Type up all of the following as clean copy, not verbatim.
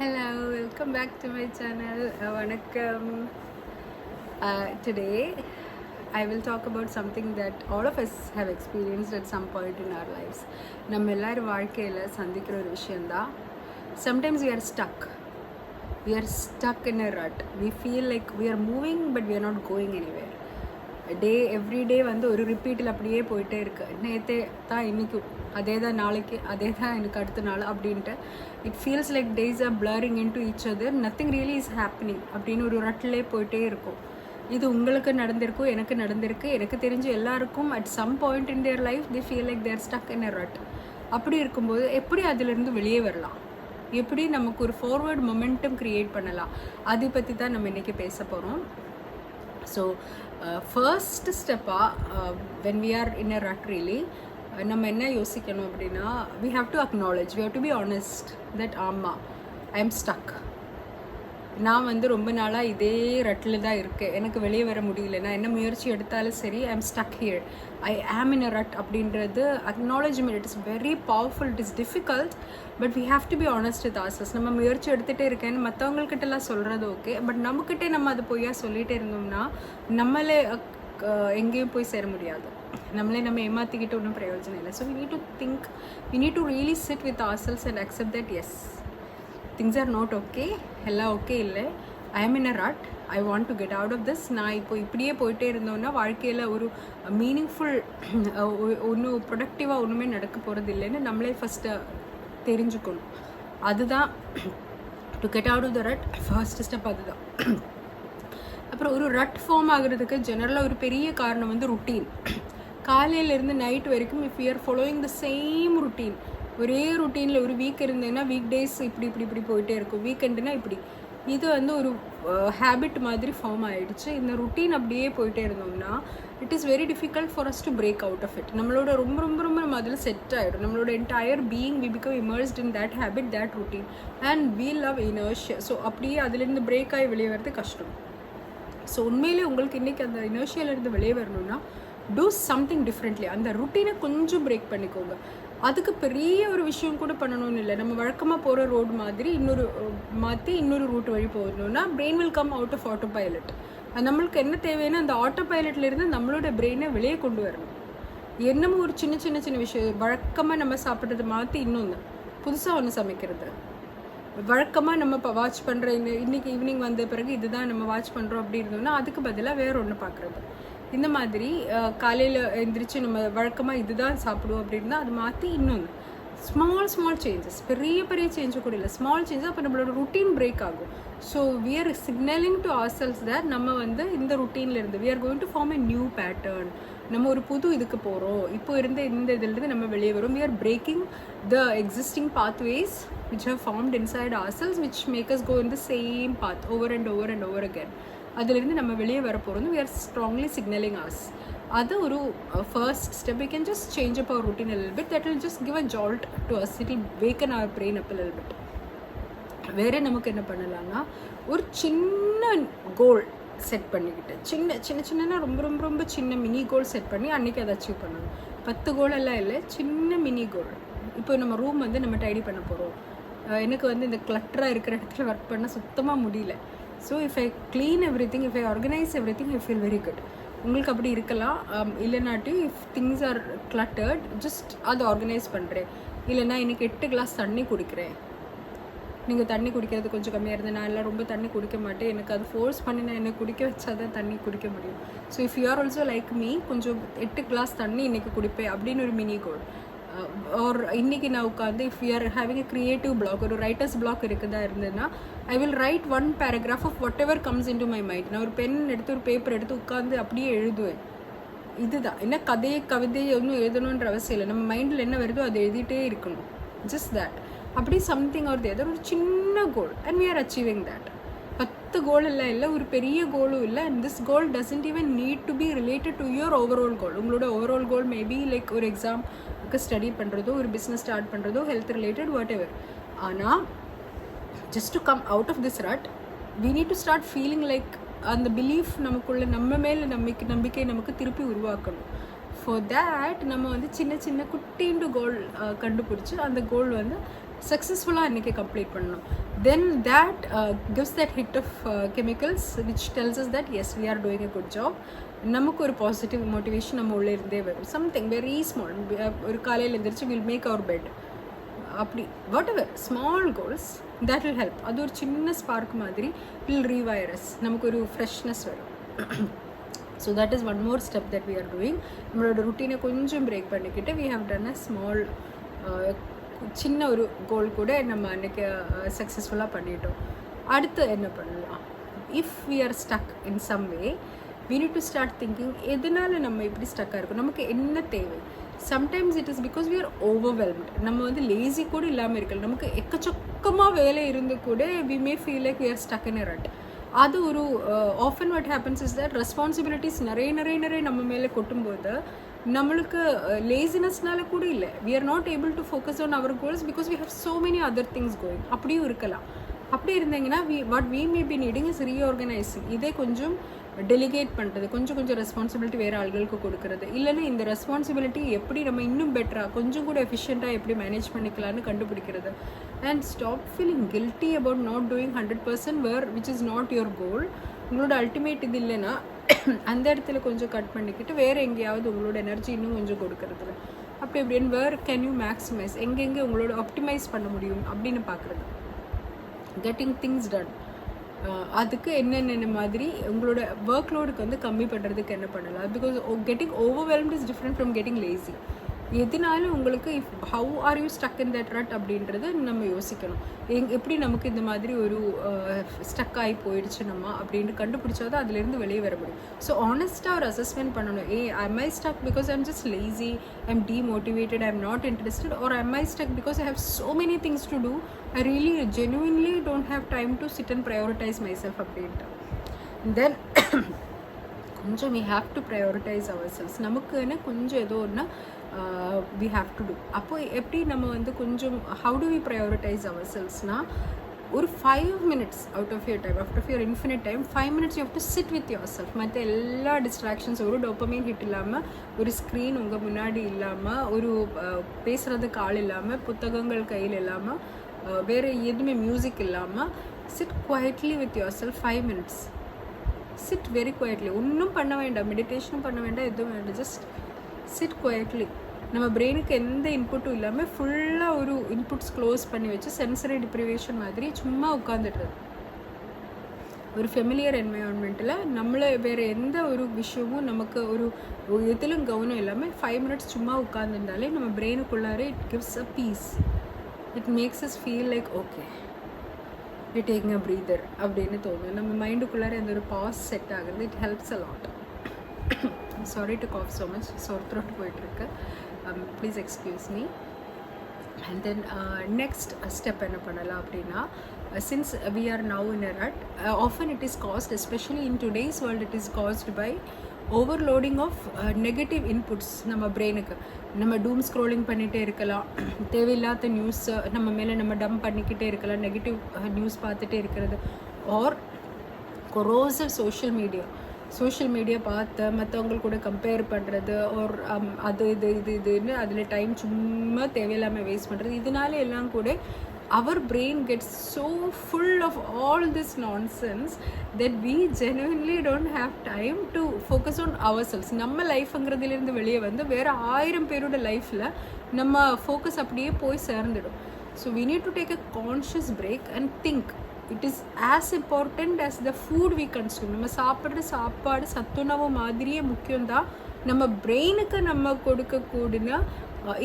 Hello, welcome back to my channel. Vanakkam. Today, I will talk about something that all of us have experienced at some point in our lives. நம்ம எல்லாரும் வாழ்க்கையில் சந்திக்கிற ஒரு விஷயந்தான். Sometimes we are stuck. We are stuck in a rut. We feel like we are moving but we are not going anywhere. Every day வந்து ஒரு ரிப்பீட்டில் அப்படியே போயிட்டே இருக்கு. நேற்றே தான் இன்றைக்கும் அதே தான், நாளைக்கு அதே தான், எனக்கு அடுத்த நாள் அப்படின்ட்டு it feels like days are blurring into each other. Nothing really is happening அப்படின்னு ஒரு ரட்டிலே போயிட்டே இருக்கும். இது உங்களுக்கு நடந்திருக்கும், எனக்கு நடந்திருக்கு. எனக்கு தெரிஞ்ச எல்லாருக்கும் at some point in their life they feel like they're stuck in a rut. அப்படி இருக்கும்போது எப்படி அதிலிருந்து வெளியே வரலாம், எப்படி நமக்கு ஒரு ஃபார்வர்ட் மொமெண்டம் க்ரியேட் பண்ணலாம், அதை பற்றி தான் நம்ம இன்றைக்கி பேச போகிறோம். ஸோ ஃபர்ஸ்ட் ஸ்டெப்பாக when we are in a rut really நம்ம என்ன யோசிக்கணும் அப்படின்னா, we have to acknowledge, we have to be honest that ஆமாம் ஐ எம் ஸ்டக். நான் வந்து ரொம்ப நாளாக இதே ரட்டில் தான் இருக்கேன், எனக்கு வெளியே வர முடியல, நான் என்ன முயற்சி எடுத்தாலும் சரி I am stuck here, I am in a rut அப்படின்றது acknowledgement. It is very powerful. It is difficult but we have to be honest with ourselves. நம்ம முயற்சி எடுத்துகிட்டே இருக்கேன்னு மற்றவங்கக்கிட்டலாம் சொல்கிறது ஓகே, பட் நம்மக்கிட்டே நம்ம அது பொய்யா சொல்லிகிட்டே இருந்தோம்னா நம்மளே எங்கேயும் போய் சேர முடியாது. நம்மளே நம்ம ஏமாற்றிக்கிட்டு ஒன்றும் பிரயோஜனம் இல்லை. So we need to think, we need to really sit with ourselves and accept that yes things are not okay, எல்லாம் ஓகே இல்லை, I am in a rut, I want to get out of this. நான் இப்போ இப்படியே போயிட்டே இருந்தோன்னா வாழ்க்கையில் ஒரு meaningful ஒன்றும் ப்ரொடக்டிவாக ஒன்றுமே நடக்க போகிறது இல்லைன்னு நம்மளே ஃபஸ்ட்டு தெரிஞ்சுக்கணும். அதுதான் to get out of the rut first step. அதுதான். அப்புறம் ஒரு ரட் ஃபார்ம் ஆகுறதுக்கு ஜெனரலாக ஒரு பெரிய காரணம் வந்து ருட்டீன். காலையிலேருந்து நைட் வரைக்கும் if you are following the same routine, ஒரே ருட்டீனில் ஒரு வீக் இருந்தேன்னா வீக் டேஸ் இப்படி இப்படி இப்படி போயிட்டே இருக்கும், வீக்கெண்டுனா இப்படி, இது வந்து ஒரு ஹேபிட் மாதிரி ஃபார்ம் ஆகிடுச்சு. இந்த ருட்டீன் அப்படியே போயிட்டே இருந்தோம்னா it is very difficult for us to break out of it. நம்மளோட ரொம்ப ரொம்ப ரொம்ப நம்ம அதில் செட் ஆகிடும். நம்மளோட entire being we become immersed in that habit, that routine and we love inertia. So அப்படியே அதுலேருந்து பிரேக் ஆகி வெளியே வரது கஷ்டம். ஸோ உண்மையிலே உங்களுக்கு இன்றைக்கி அந்த இனர்ஷியாவிலேருந்து வெளியே வரணும்னா டூ சம்திங் டிஃப்ரெண்ட்லி. அந்த ருட்டீனை கொஞ்சம் பிரேக் பண்ணிக்கோங்க. அதுக்கு பெரிய ஒரு விஷயம் கூட பண்ணணும்னு இல்லை. நம்ம வழக்கமாக போகிற ரோடு மாதிரி மாற்றி இன்னொரு ரூட் வழி போகணுன்னா brain will come out of autopilot. நம்மளுக்கு என்ன தேவைன்னா அந்த ஆட்டோ பைலட்லேருந்து நம்மளோட பிரெயினை வெளியே கொண்டு வரணும். என்னமோ ஒரு சின்ன சின்ன சின்ன விஷயம், வழக்கமாக நம்ம சாப்பிட்றது மாற்றி இன்னொன்று புதுசாக ஒன்று சமைக்கிறது, வழக்கமாக நம்ம இப்போ வாட்ச் பண்ணுற இன்றைக்கி ஈவினிங் வந்த பிறகு இதுதான் நம்ம வாட்ச் பண்ணுறோம் அப்படி இருந்தோம்னா அதுக்கு பதிலாக வேறு ஒன்று பார்க்குறது. இந்த மாதிரி காலையில் எழுந்திரிச்சு நம்ம வழக்கமாக இதுதான் சாப்பிடுவோம் அப்படின்னா அது மாற்றி இன்னொன்று ஸ்மால் ஸ்மால் சேஞ்சஸ், பெரிய பெரிய சேஞ்சு கூட இல்லை, ஸ்மால் சேஞ்சஸ். அப்போ நம்மளோட ருட்டீன் பிரேக் ஆகும். So we are signalling to ourselves that நம்ம வந்து இந்த ருட்டீன்லேருந்து we are going to form a new pattern. நம்ம ஒரு புது இதுக்கு போகிறோம், இப்போ இருந்த இந்த இதிலிருந்து நம்ம வெளியே வரும். We are breaking the existing pathways which have formed inside ourselves which make us go in the same path over and over and over again. அதிலிருந்து நம்ம வெளியே வர போகிறது we are strongly signaling us. அது ஒரு first step. We can just change up our routine a little bit. That will just give a jolt to us. It will waken our brain up a little bit. வேறு நமக்கு என்ன பண்ணலாம்னா ஒரு சின்ன goal set பண்ணிக்கிட்டு, சின்ன சின்ன சின்னனா ரொம்ப ரொம்ப ரொம்ப சின்ன மினி கோல் செட் பண்ணி அன்றைக்கி அதை அச்சீவ் பண்ணணும். 10 கோல் எல்லாம் இல்லை, சின்ன மினி கோல். இப்போ நம்ம ரூம் வந்து நம்ம டைடி பண்ண போகிறோம். எனக்கு வந்து இந்த கிளட்டராக இருக்கிற இடத்துல ஒர்க் பண்ண சுத்தமாக முடியல. So if I clean every thing, if I organise every thing, I feel very good. உங்களுக்கு அப்படி இருக்கலாம். இல்லைனாட்டி இஃப் திங்ஸ் ஆர் கிளட்டர்ட் ஜஸ்ட் அதை ஆர்கனைஸ் பண்ணுறேன். இல்லைனா இன்றைக்கி 8 கிளாஸ் தண்ணி குடிக்கிறேன். நீங்கள் தண்ணி குடிக்கிறது கொஞ்சம் கம்மியாக இருந்தது, நான் எல்லாம் ரொம்ப தண்ணி குடிக்க மாட்டேன், எனக்கு அது ஃபோர்ஸ் பண்ணி நான் என்னை குடிக்க வச்சா தான் தண்ணி குடிக்க முடியும். So if you are also like me, கொஞ்சம் 8 கிளாஸ் தண்ணி இன்றைக்கி குடிப்பேன் அப்படின்னு ஒரு மினி கோல். ஒரு இன்றைக்கி நான் உட்காந்து if you are having a creative block, ஒரு ரைட்டர்ஸ் பிளாக் இருக்குதா இருந்ததுன்னா I will write 1 paragraph of whatever comes into my mind. நான் ஒரு பென் எடுத்து ஒரு பேப்பர் எடுத்து உட்காந்து அப்படியே எழுதுவேன். இதுதான் என்ன கவிதையை ஒன்றும் எழுதணுன்ற அவசியம் இல்லை. நம்ம மைண்டில் என்ன வருதோ அதை எழுதிட்டே இருக்கணும். Just that. அப்படி சம்திங் ஆர் தி அதர், ஒரு சின்ன goal and we are achieving that. 10 goal எல்லாம் இல்லை, ஒரு பெரிய கோலும் இல்லை. And this goal doesn't even need to be related to your overall goal. உங்களோட ஓவரால் கோல் மேபி லைக் ஒரு எக்ஸாம்க்கு ஸ்டடி பண்ணுறதோ, ஒரு பிஸ்னஸ் ஸ்டார்ட் பண்ணுறதோ, ஹெல்த் ரிலேட்டட் வாட் எவர். ஆனால் just to come out of this rut we need to start feeling like அந்த belief நமக்குள்ள நம்ம மேலே நம்பிக்கை நமக்கு திருப்பி உருவாக்கணும். ஃபார் தேட் நம்ம வந்து சின்ன சின்ன குட்டிண்டு கோல் கண்டுபிடிச்சி அந்த கோல் வந்து சக்ஸஸ்ஃபுல்லாக அன்றைக்கி கம்ப்ளீட் பண்ணணும். Then that gives that hit of chemicals which tells us that yes we are doing a good job. நமக்கு ஒரு பாசிட்டிவ் மோட்டிவேஷன் நம்ம உள்ளே இருந்தே வரும். சம்திங் வெரி ஸ்மால், ஒரு காலையில் எழுந்திரிச்சு வில் மேக் அவர் பெட், அப்படி what ever small goals that will help. அது ஒரு சின்ன ஸ்பார்க் மாதிரி வில் ரீவைரஸ், நமக்கு ஒரு ஃப்ரெஷ்னஸ் வரும். So that is one more step that we are doing. நம்மளோட ருட்டீனை கொஞ்சம் பிரேக் பண்ணிக்கிட்டு we have done a small சின்ன ஒரு கோல் கூட நம்ம அன்றைக்கி சக்ஸஸ்ஃபுல்லாக பண்ணிட்டோம். அடுத்து என்ன பண்ணலாம்? If we are stuck in some way we need to start thinking எதனால் நம்ம இப்படி ஸ்டக்காக இருக்கும், நமக்கு என்ன தேவை. Sometimes it is because we are overwhelmed. நம்ம வந்து லேசி கூட இல்லாமல் இருக்கல, நமக்கு எக்கச்சக்கமாக வேலை இருந்து கூட we may feel like we are stuck in a rut. அது ஒரு often what happens is that responsibilities நிறைய நம்ம மேலே கொட்டும்போது நம்மளுக்கு லேசினஸ்னால கூட இல்லை, we are not able to focus on our goals because we have so many other things going. அப்படியும் இருக்கலாம். அப்படி இருந்தீங்கன்னா what we may be needing is reorganising. இதே கொஞ்சம் டெலிகேட் பண்ணுறது, கொஞ்சம் ரெஸ்பான்சிபிலிட்டி வேறு ஆள்களுக்கு கொடுக்குறது, இல்லைன்னா இந்த ரெஸ்பான்சிபிலிட்டி எப்படி நம்ம இன்னும் பெட்டராக கொஞ்சம் கூட எஃபிஷியண்ட்டாக எப்படி மேனேஜ் பண்ணிக்கலான்னு கண்டுபிடிக்கிறது. And stop feeling guilty about not doing 100% which is not your goal. உங்களோட அல்டிமேட் இது இல்லைன்னா அந்த இடத்துல கொஞ்சம் கட் பண்ணிக்கிட்டு வேறு எங்கேயாவது உங்களோட எனர்ஜி இன்னும் கொஞ்சம் கொடுக்கறதுல அப்படி இப்படின்னு வேர் கேன் யூ மேக்ஸிமைஸ், எங்கெங்கே உங்களோட ஆப்டிமைஸ் பண்ண முடியும் அப்படின்னு பார்க்குறது. கெட்டிங் திங்ஸ் டன், அதுக்கு என்னென்ன மாதிரி உங்களோட ஒர்க் லோடுக்கு வந்து கம்மி பண்ணுறதுக்கு என்ன பண்ணலாம். Because getting overwhelmed is different from getting lazy. எதுனாலும் உங்களுக்கு how are you stuck in that rut அப்படின்றது நம்ம யோசிக்கணும். எப்படி நமக்கு இந்த மாதிரி ஒரு ஸ்டக் ஆகி போயிடுச்சு நம்ம அப்படின்ட்டு கண்டுபிடிச்சாதான் அதுலேருந்து வெளியே வர முடியும். ஸோ ஆனஸ்ட்டாக ஒரு அசஸ்மெண்ட் பண்ணணும். am I stuck because I'm just lazy, I'm demotivated, I'm not interested, or am I stuck because I have so many things to do, I really genuinely don't have time to sit and prioritize myself அப்படின்ட்டு. Then கொஞ்சம் we have to prioritize ourselves. நமக்குன்னு கொஞ்சம் ஏதோ ஒன்று we have to do. அப்போ எப்படி நம்ம வந்து கொஞ்சம் how do we prioritize ourselves-னா ஒரு 5 minutes out of your time, out of your infinite time, 5 minutes you have to sit with yourself. மற்ற எல்லா டிஸ்ட்ராக்ஷன்ஸ், ஒரு டோப்பமைன் ஹிட் இல்லாமல், ஒரு ஸ்க்ரீன் உங்கள் முன்னாடி இல்லாமல், ஒரு பேசுகிறதுக்கு ஆள் இல்லாமல், புத்தகங்கள் கையில் இல்லாமல், வேறு எதுவுமே மியூசிக் இல்லாமல் sit quietly with yourself 5 minutes. sit very quietly. ஒன்றும் பண்ண வேண்டாம், மெடிடேஷனும் பண்ண வேண்டாம், எதுவும் வேண்டாம், ஜஸ்ட் sit quietly. நம்ம பிரெயினுக்கு எந்த இன்புட்டும் இல்லாமல் ஃபுல்லாக ஒரு இன்புட்ஸ் க்ளோஸ் பண்ணி வச்சு சென்சரி டிப்ரிவேஷன் மாதிரி சும்மா உட்காந்துடுறது. ஒரு ஃபெமிலியர் என்வயான்மெண்ட்டில் நம்மளை வேறு எந்த ஒரு விஷயமும் நமக்கு ஒரு எதிலும் கவனம் இல்லாமல் 5 minutes சும்மா உட்காந்துருந்தாலே நம்ம பிரெயினுக்குள்ளார it gives a peace. It makes us feel like okay we taking a breather அப்படின்னு தோணும். நம்ம மைண்டுக்குள்ளார அந்த ஒரு பாஸ் செட் ஆகுறது. It helps a lot. Sorry to cough so much, sore throat போயிட்டுருக்கு, please excuse me. And then next step என்ன பண்ணலாம் அப்படின்னா, since we are now in a rut, often it is caused, especially in today's world, it is caused by overloading of negative inputs. நம்ம பிரெயினுக்கு நம்ம டூம் scrolling பண்ணிகிட்டே இருக்கலாம், தேவையில்லாத news நம்ம மேலே நம்ம டம்ப் பண்ணிக்கிட்டே இருக்கலாம், நெகட்டிவ் நியூஸ் பார்த்துட்டே இருக்கிறது, ஆர் கொரோசிவ் சோஷியல் மீடியா பார்த்து மற்றவங்க கூட கம்பேர் பண்ணுறது, ஒரு அது இதுன்னு அதில் டைம் சும்மா தேவையில்லாமல் வேஸ்ட் பண்ணுறது. இதனால எல்லாம் கூட our brain gets so full of all this nonsense that we genuinely don't have time to focus on ourselves. நம்ம லைஃப்ங்கிறதுலேருந்து வெளியே வந்து வேறு 1000 பேரோட லைஃப்பில் நம்ம ஃபோக்கஸ் அப்படியே போய் சேர்ந்துடும். So we need to take a conscious break and think. It is as important as the food we consume. நம்ம சாப்பிட்ற சாப்பாடு சத்துணவு மாதிரியே முக்கியம்தான் நம்ம பிரெயினுக்கு நம்ம கொடுக்கக்கூடிய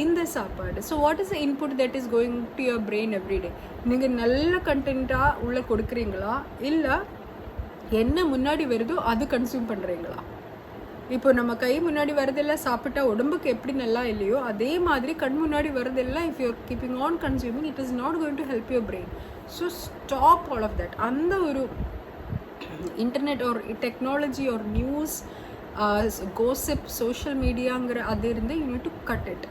இந்த சாப்பாடு. So what is the input that is going to your brain everyday? நீங்கள் நல்ல கண்டென்ட்டாக உள்ளே கொடுக்குறீங்களா, இல்லை என்ன முன்னாடி வருதோ அது கன்சியூம் பண்ணுறீங்களா? இப்போ நம்ம கை முன்னாடி வரதெல்லாம் சாப்பிட்டா உடம்புக்கு எப்படி நல்லா இல்லையோ அதே மாதிரி கண் முன்னாடி வரதெல்லாம் if you are keeping on consuming, it is not going to help your brain. So stop all of that. அந்த ஒரு இன்டர்நெட் ஒரு டெக்னாலஜி ஒரு நியூஸ் கோசிப் சோஷியல் மீடியாங்கிற அது இருந்து you need to cut it.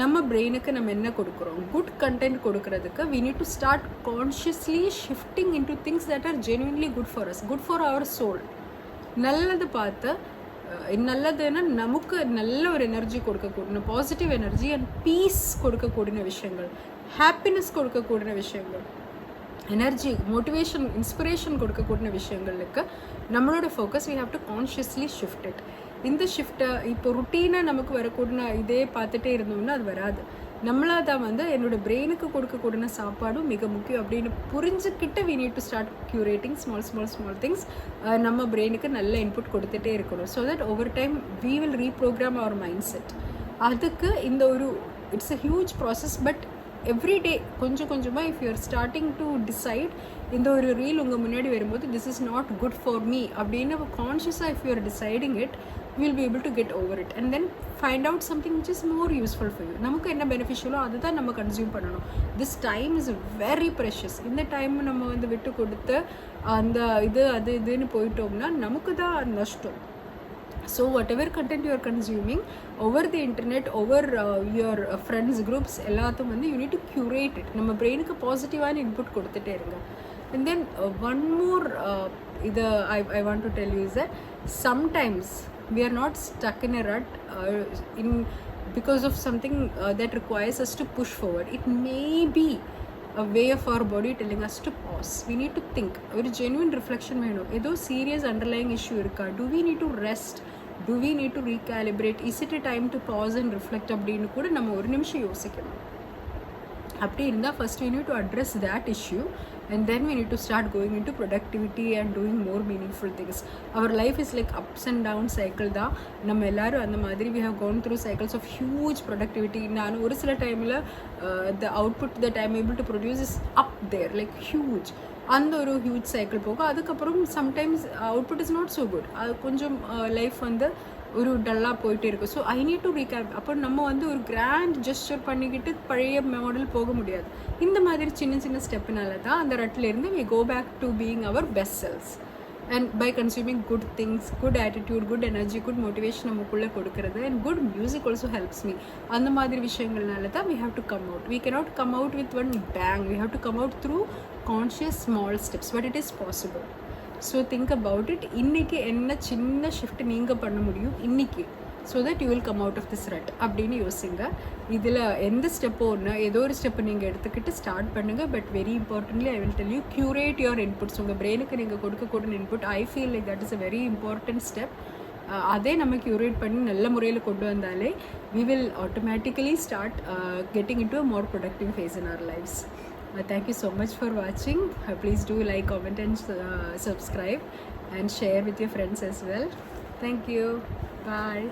நம்ம பிரெயினுக்கு நம்ம என்ன கொடுக்குறோம்? குட் கண்டென்ட் கொடுக்கறதுக்கு we need to start consciously shifting into things that are genuinely good for us, good for our soul. நல்லது பார்த்து நல்லதுன்னா நமக்கு நல்ல ஒரு எனர்ஜி கொடுக்கக்கூடிய பாசிட்டிவ் எனர்ஜி அண்ட் பீஸ் கொடுக்கக்கூடிய விஷயங்கள், ஹாப்பினஸ் கொடுக்கக்கூடிய விஷயங்கள், எனர்ஜி, மோட்டிவேஷன், இன்ஸ்பிரேஷன் கொடுக்கக்கூடிய விஷயங்களுக்கு நம்மளோட focus we have to consciously shift it. இந்த ஷிஃப்ட்டை இப்போ ருட்டீனாக நமக்கு வரக்கூடிய இதே பார்த்துட்டே இருந்தோம்னா அது வராது. நம்மளாக தான் வந்து என்னோடய பிரெயினுக்கு கொடுக்கக்கூடிய சாப்பாடும் மிக முக்கியம் அப்படின்னு புரிஞ்சுக்கிட்டு we need to start curating small things. நம்ம பிரெயினுக்கு நல்ல இன்புட் கொடுத்துட்டே இருக்கணும். So that over time we will reprogram our mindset. அதுக்கு இந்த ஒரு it's a huge process, but everyday கொஞ்சம் கொஞ்சமாக if you are starting to decide இந்த ஒரு ரீல் உங்கள் முன்னாடி வரும்போது this is not good for me அப்படின்னு கான்ஷியஸாக if you are deciding it will be able to get over it and then find out something which is more useful for you. நமக்கு என்ன பெனிஃபிஷியலோ அதுதான் நம்ம கன்சியூம் பண்ணணும். This time is very precious. இந்த time நம்ம வந்து விட்டு கொடுத்து அந்த இதுன்னு போயிட்டோம்னா நமக்கு தான் நஷ்டம். So whatever content you are consuming over the internet, over your friends groups எல்லாத்தும் வந்து you need to curate it. நம்ம பிரெயினுக்கு பாசிட்டிவான இன்புட் கொடுத்துட்டே இருங்க. And then one more இது I want to tell you is that sometimes we are not stuck in a rut because of something that requires us to push forward. It may be a way of our body telling us to pause. We need to think. ஒரு genuine reflection வேணும். ஏதோ serious underlying issue இருக்கா? Do we need to rest? Do we need to recalibrate? Is it a time to pause and reflect அப்படின்னு கூட நம்ம ஒரு நிமிஷம் யோசிக்கணும். அப்படி இருந்தால் first we need to address that issue and then we need to start going into productivity and doing more meaningful things. Our life is like ups and down cycle தான். நம்ம எல்லாரும் அந்த மாதிரி we have gone through cycles of huge productivity. நான் ஒரு சில டைமில் the output that I am able to produce is up there like huge. அந்த ஒரு ஹியூஜ் சைக்கிள் போக அதுக்கப்புறம் sometimes output is not so good. அது கொஞ்சம் லைஃப் வந்து ஒரு டல்லாக போயிட்டே இருக்கும். So I need to recap. அப்போ நம்ம வந்து ஒரு கிராண்ட் ஜெஸ்டர் பண்ணிக்கிட்டு பழைய மாடல் போக முடியாது. இந்த மாதிரி சின்ன சின்ன ஸ்டெப்புனால தான் அந்த ரட்டிலேருந்து we go back to being our best selves. And by consuming good things, good attitude, good energy, good motivation நமக்குள்ளே கொடுக்கறது and good music also helps me. அந்த மாதிரி விஷயங்கள்னால தான் we have to come out. We cannot come out with one bang. We have to come out through conscious small steps, but it is possible. So think about it. இன்னைக்கு என்ன சின்ன shift நீங்கள் பண்ண முடியும் இன்னைக்கு, so that you will come out of this rut அப்படின்னு யோசிங்க. இதில் எந்த ஸ்டெப்போ ஒன்று ஏதோ ஒரு ஸ்டெப்பை நீங்கள் எடுத்துக்கிட்டு ஸ்டார்ட் பண்ணுங்கள். But very importantly I will tell you curate your inputs. உங்கள் பிரெயினுக்கு நீங்கள் கொடுக்கக்கூடிய input I feel like that is a very important step. அதே நம்ம க்யூரேட் பண்ணி நல்ல முறையில் கொண்டு வந்தாலே we will automatically start getting into a more productive phase in our lives. Thank you so much for watching. Please do like, comment and subscribe and share with your friends as well. Thank you. Bye.